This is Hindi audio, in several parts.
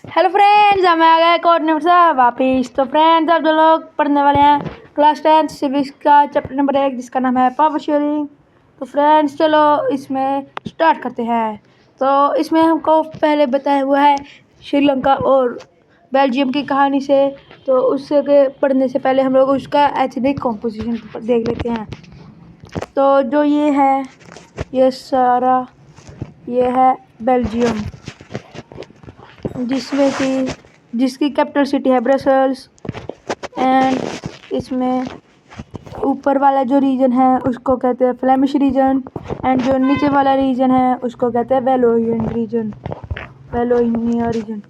हेलो फ्रेंड्स, हम आ गए कोऑर्डिनेटर साहब वापिस। तो फ्रेंड्स, अब जो लोग पढ़ने वाले हैं क्लास 10 सिविक्स का चैप्टर नंबर 1 जिसका नाम है पावर शेयरिंग। तो फ्रेंड्स चलो इसमें स्टार्ट करते हैं। तो इसमें हमको पहले बताया हुआ है श्रीलंका और बेल्जियम की कहानी से। तो उससे पढ़ने से पहले हम लोग उसका एथनिक कॉम्पोजिशन देख लेते हैं। तो जो ये है, ये सारा ये है बेल्जियम, जिसकी कैपिटल सिटी है ब्रसल्स। एंड इसमें ऊपर वाला जो रीजन है उसको कहते हैं फ्लेमिश रीजन, एंड जो नीचे वाला रीजन है उसको कहते हैं वेलोनिया रीजन।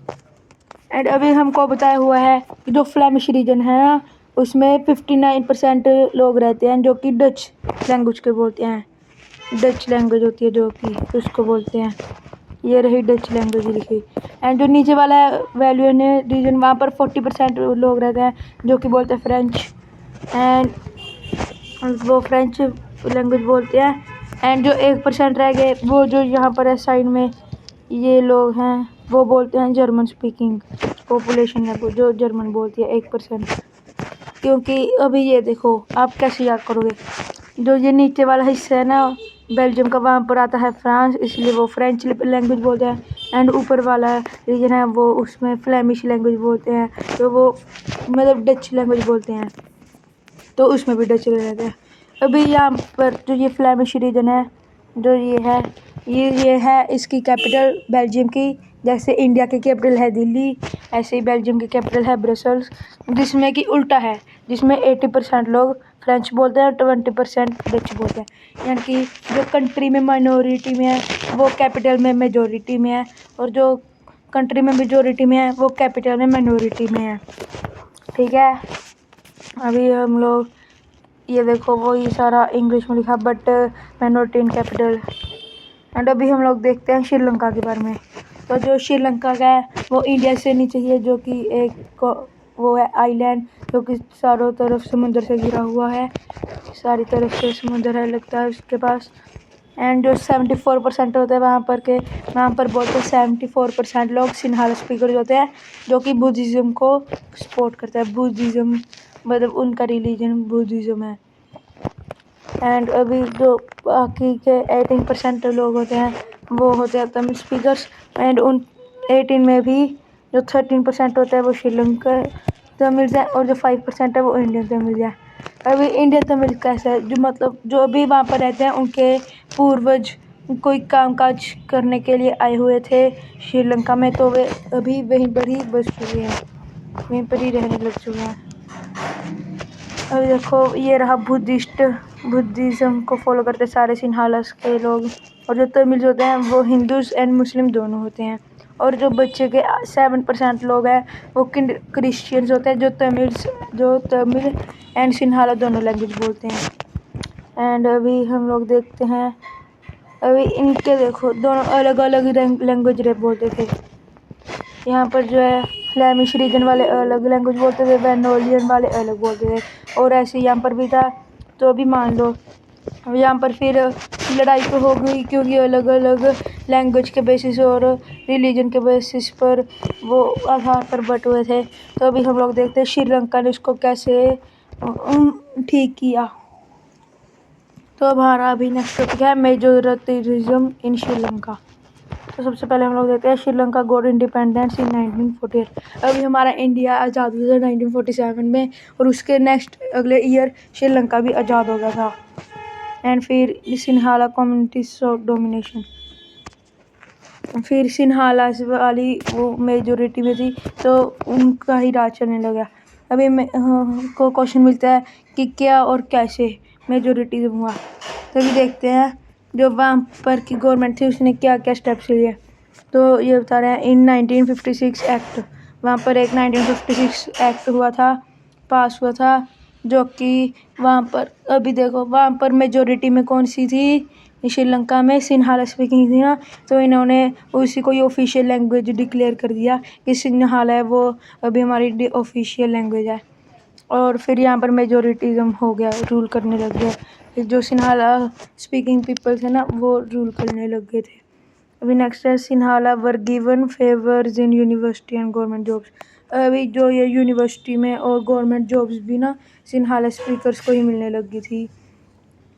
एंड अभी हमको बताया हुआ है कि जो फ्लेमिश रीजन है ना, उसमें 59% लोग रहते हैं जो कि डच लैंग्वेज के बोलते हैं। डच लैंग्वेज होती है जो कि उसको बोलते हैं। ये रही डच लैंग्वेज लिखी। एंड जो नीचे वाला है वेलोनिया रीजन, वहाँ पर 40% लोग रहते हैं जो कि बोलते हैं फ्रेंच, एंड वो फ्रेंच लैंग्वेज बोलते हैं। एंड जो 1% रह गए, वो जो यहाँ पर है साइड में ये लोग हैं, वो बोलते हैं जर्मन स्पीकिंग पॉपुलेशन है, वो जो जर्मन बोलती है 1%। क्योंकि अभी ये देखो आप कैसे याद करोगे, जो ये नीचे वाला हिस्सा है ना बेल्जियम का, वहाँ पर आता है फ्रांस, इसलिए वो फ्रेंच लैंग्वेज बोलते हैं। एंड ऊपर वाला रीजन है वो उसमें फ्लेमिश लैंग्वेज बोलते हैं, तो वो मतलब डच लैंग्वेज बोलते हैं, तो उसमें भी डच रहते हैं। अभी यहाँ पर जो ये फ्लेमिश रीजन है, जो ये है इसकी कैपिटल बेल्जियम की। जैसे इंडिया की कैपिटल है दिल्ली, ऐसे ही बेल्जियम की कैपिटल है ब्रसल्स, जिसमें कि उल्टा है, जिसमें 80% लोग फ्रेंच बोलते हैं और 20% डच बोलते हैं। यानी कि जो कंट्री में माइनॉरिटी में है वो कैपिटल में मेजॉरिटी में है, और जो कंट्री में मेजॉरिटी में है वो कैपिटल में माइनॉरिटी में है। ठीक है, अभी हम लोग ये देखो वही सारा इंग्लिश में लिखा, but minority in capital. And अभी हम लोग देखते हैं श्रीलंका के बारे में। तो जो श्रीलंका का है वो इंडिया से नीचे ही है, जो कि एक वो है आइलैंड, जो कि चारों तरफ समुद्र से घिरा हुआ है, सारी तरफ से समुद्र है लगता है उसके पास। एंड जो 74% होते हैं वहाँ पर बोलते हैं 74% लोग सिन्हाला स्पीकर होते हैं, जो कि बुद्धिज़्म को सपोर्ट करते हैं। बुद्धिज़्म मतलब उनका रिलीजन बुद्धिज़्म है। एंड अभी जो बाकी के 18% लोग होते हैं वो होते हैं तमिल स्पीकर्स। एंड उन 18 में भी जो 13% होता है वो श्रीलंका तमिल है, और जो 5% है वो इंडियन तमिल है। अभी इंडियन तमिल कैसा है, जो मतलब जो अभी वहाँ पर रहते हैं उनके पूर्वज कोई कामकाज करने के लिए आए हुए थे श्रीलंका में, तो वे अभी वहीं पर ही बस चुके हैं, वहीं पर ही रहने लग चुके हैं। अभी देखो ये रहा बुद्धिज़्म को फॉलो करते सारे सिन्हालास के लोग, और जो तमिल होते हैं वो हिंदूज एंड मुस्लिम दोनों होते हैं। और जो बच्चे के 7% लोग हैं वो क्रिश्चियंस होते हैं, जो तमिल एंड सिन्हाला दोनों लैंग्वेज बोलते हैं। एंड अभी हम लोग देखते हैं, अभी इनके देखो दोनों अलग अलग लैंग्वेज बोलते थे। यहाँ पर जो है फ्लेमिश रीजन वाले अलग लैंग्वेज बोलते थे, वेलोनियन वाले अलग बोलते थे, और ऐसे यहाँ पर भी था। तो अभी मान लो यहाँ पर फिर लड़ाई तो हो गई, क्योंकि अलग अलग लैंग्वेज के बेसिस और रिलीजन के बेसिस पर वो आधार पर बट हुए थे। तो अभी हम लोग देखते हैं श्रीलंका ने इसको कैसे ठीक किया। तो हमारा अभी नेक्स्ट टॉपिक है मेजोरिटीरिज्म इन श्रीलंका। तो सबसे पहले हम लोग देखते हैं श्रीलंका गॉट इंडिपेंडेंस इन 1948। अभी हमारा इंडिया आज़ाद हुआ था 1947 में, और उसके नेक्स्ट अगले ईयर श्रीलंका भी आज़ाद हो गया था। एंड फिर सिन्हाला कम्युनिटी डोमिनेशन, फिर सिन्हाला वाली वो मेजोरिटी में थी तो उनका ही राज चलने लगा। अभी को क्वेश्चन मिलता है कि क्या और कैसे मेजोरिटीज़म हुआ। तभी देखते हैं जो वहाँ पर की गवर्नमेंट थी उसने क्या क्या स्टेप्स लिए। तो ये बता रहे हैं इन 1956 एक्ट, वहाँ पर एक 1956 एक्ट हुआ था, पास हुआ था, जो कि वहाँ पर अभी देखो वहाँ पर मेजोरिटी में कौन सी थी श्रीलंका में, सिन्हाला स्पीकिंग थी ना, तो इन्होंने उसी को ऑफिशियल लैंग्वेज डिक्लेयर कर दिया कि सिन्हाला है वो अभी हमारी ऑफिशियल लैंग्वेज है। और फिर यहाँ पर मेजोरिटीज़म हो गया, रूल करने लग गया। जो सिन्हाला स्पीकिंग पीपल थे ना वो रूल करने लग गए थे। अभी नेक्स्ट है Sinhala were given favours in university and government jobs. अभी जो ये यूनिवर्सिटी में और गवर्नमेंट जॉब्स भी ना सिन्हाला स्पीकर्स को ही मिलने लगी थी।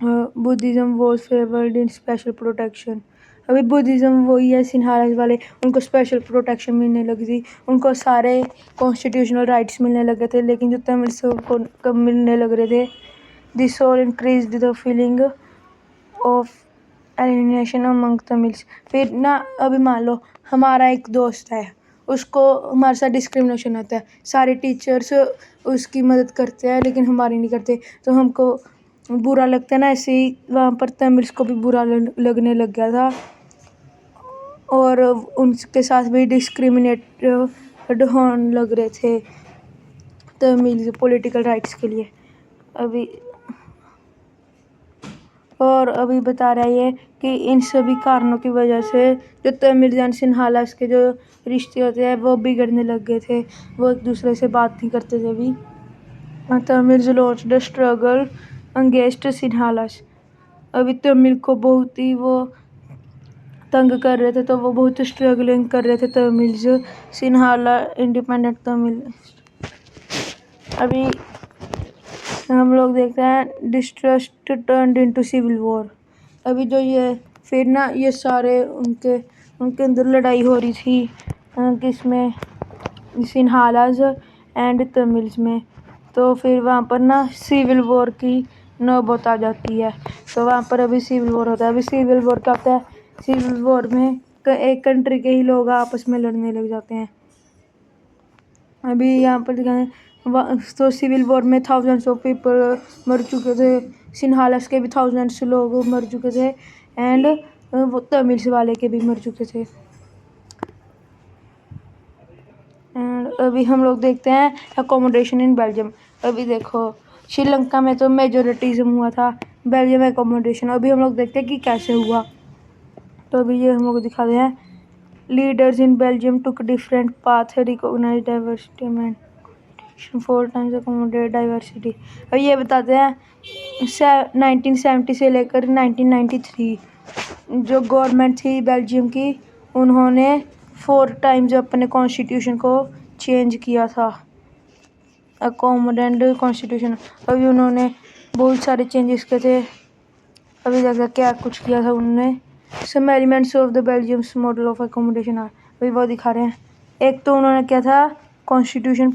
Buddhism was favoured in special protection. अभी बुद्धिज़्म वही है सिन्हाला वाले, उनको स्पेशल प्रोटेक्शन मिलने लगी थी, उनको सारे कॉन्स्टिट्यूशनल राइट्स मिलने लगे थे, लेकिन जो तमिल्स को कम मिलने लग रहे थे। This all increase the feeling of alienation among Tamils. फिर ना अभी मान लो हमारा एक दोस्त है, उसको हमारे साथ डिस्क्रिमिनेशन होता है, सारे टीचर्स उसकी मदद करते हैं लेकिन हमारी नहीं करते, तो हमको बुरा लगता है ना। ऐसे ही वहाँ पर तमिल्स को भी बुरा लगने लग गया था और उनके साथ भी डिस्क्रिमिनेट होने लग रहे थे तमिल पॉलिटिकल राइट्स के लिए। अभी बता रहा है ये कि इन सभी कारणों की वजह से जो तमिल एंड सिन्हालास के जो रिश्ते होते हैं वो बिगड़ने लग गए थे, वो एक दूसरे से बात नहीं करते थे अभी। Tamil launched the struggle against Sinhalese. अभी तमिल को बहुत ही वो तंग कर रहे थे, तो वो बहुत स्ट्रगलिंग कर रहे थे तमिल्स। सिन्हाला इंडिपेंडेंट तमिल। अभी हम लोग देखते हैं distrust turned into civil war. अभी जो ये फिर ना ये सारे उनके अंदर लड़ाई हो रही थी, किसमें, सिन्हालाज एंड तमिल्स में। तो फिर वहाँ पर ना सिविल वॉर की नौबत आ जाती है, तो वहाँ पर अभी सिविल वॉर होता है। अभी सिविल वॉर क्या होता है, सिविल वॉर में एक कंट्री के ही लोग आपस में लड़ने लग जाते हैं। अभी यहाँ पर दिखाएं तो सिविल वॉर में थाउजेंड्स ऑफ पीपल मर चुके थे, सिन्हालास के भी थाउजेंड्स लोग मर चुके थे एंड वो तमिल्स वाले के भी मर चुके थे। एंड अभी हम लोग देखते हैं अकोमोडेशन इन बेल्जियम। अभी देखो श्रीलंका में तो मेजोरिटीज़म हुआ था, बेल्जियम अकोमोडेशन। अभी हम लोग देखते हैं कि कैसे हुआ, तो अभी ये हम लोग दिखाते हैं। Leaders in Belgium took different path recognise diversity and 4 times accommodate diversity. और ये बताते हैं 1970 से लेकर 1993 जो गवर्नमेंट थी बेल्जियम की, उन्होंने 4 टाइम्स अपने कॉन्स्टिट्यूशन को चेंज किया था, अकोमोडेंट कॉन्स्टिट्यूशन। अभी उन्होंने बहुत सारे चेंजेस किए थे। अभी देखा क्या कुछ किया था उन्होंने। Some elements of the Belgium's model of accommodation अभी वो दिखा रहे हैं। एक तो उन्होंने किया था constitution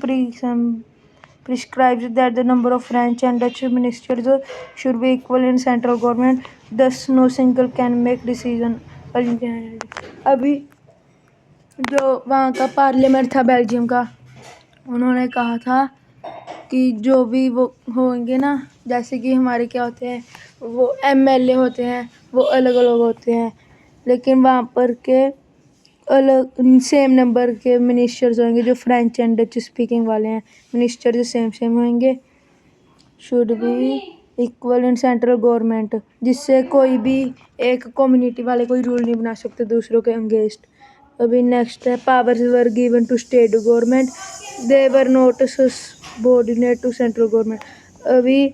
prescribes that the number of French and Dutch ministers should be equal in central government, thus no single can make decision। अभी जो वहाँ का पार्लियामेंट था बेल्जियम का, उन्होंने कहा था कि जो भी वो होंगे ना, जैसे कि हमारे क्या होते हैं, वो एमएलए होते हैं, वो अलग अलग होते हैं, लेकिन वहाँ पर के अलग सेम नंबर के मिनिस्टर्स होंगे जो फ्रेंच एंड डच स्पीकिंग वाले हैं, मिनिस्टर जो सेम होंगे। Should be equal in central government, जिससे कोई भी एक कम्युनिटी वाले कोई रूल नहीं बना सकते दूसरों के अगेंस्ट। अभी नेक्स्ट है powers were given to state government, they were not subordinate to central government. अभी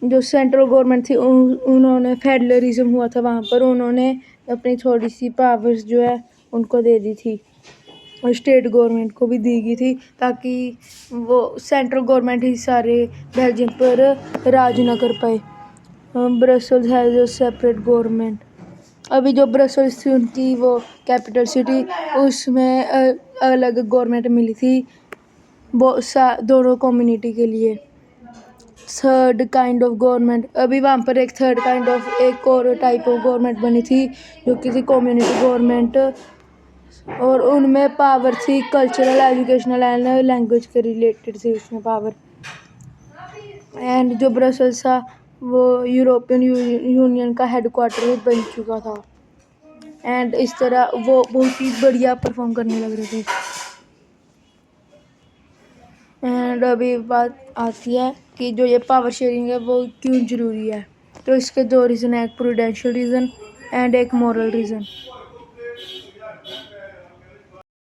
जो सेंट्रल गवर्नमेंट थी उन्होंने फेडरलिज्म हुआ था, वहाँ पर उन्होंने अपनी थोड़ी सी पावर्स जो है उनको दे दी थी और स्टेट गवर्नमेंट को भी दी गई थी, ताकि वो सेंट्रल गवर्नमेंट ही सारे बेल्जियम पर राज ना कर पाए। Brussels has a separate government. अभी जो ब्रसल्स थी उनकी वो कैपिटल सिटी, उसमें अलग गवर्नमेंट मिली थी दोनों कम्युनिटी के लिए। थर्ड काइंड ऑफ गवर्नमेंट, अभी वहाँ पर एक थर्ड काइंड ऑफ एक और टाइप ऑफ गवर्नमेंट बनी थी जो कि थी कम्युनिटी गवर्नमेंट, और उनमें पावर थी कल्चरल, एजुकेशनल एंड लैंग्वेज के रिलेटेड थी उसमें पावर। एंड जो ब्रसल्स था वो यूरोपियन यूनियन का हेडक्वार्टर भी बन चुका था, एंड इस तरह वो बहुत ही बढ़िया परफॉर्म करने लग रहे थे। एंड अभी बात आती है कि जो ये पावर शेयरिंग है वो क्यों ज़रूरी है। तो इसके 2 रीज़न है, एक प्रूडेंशियल रीज़न एंड एक मॉरल रीज़न।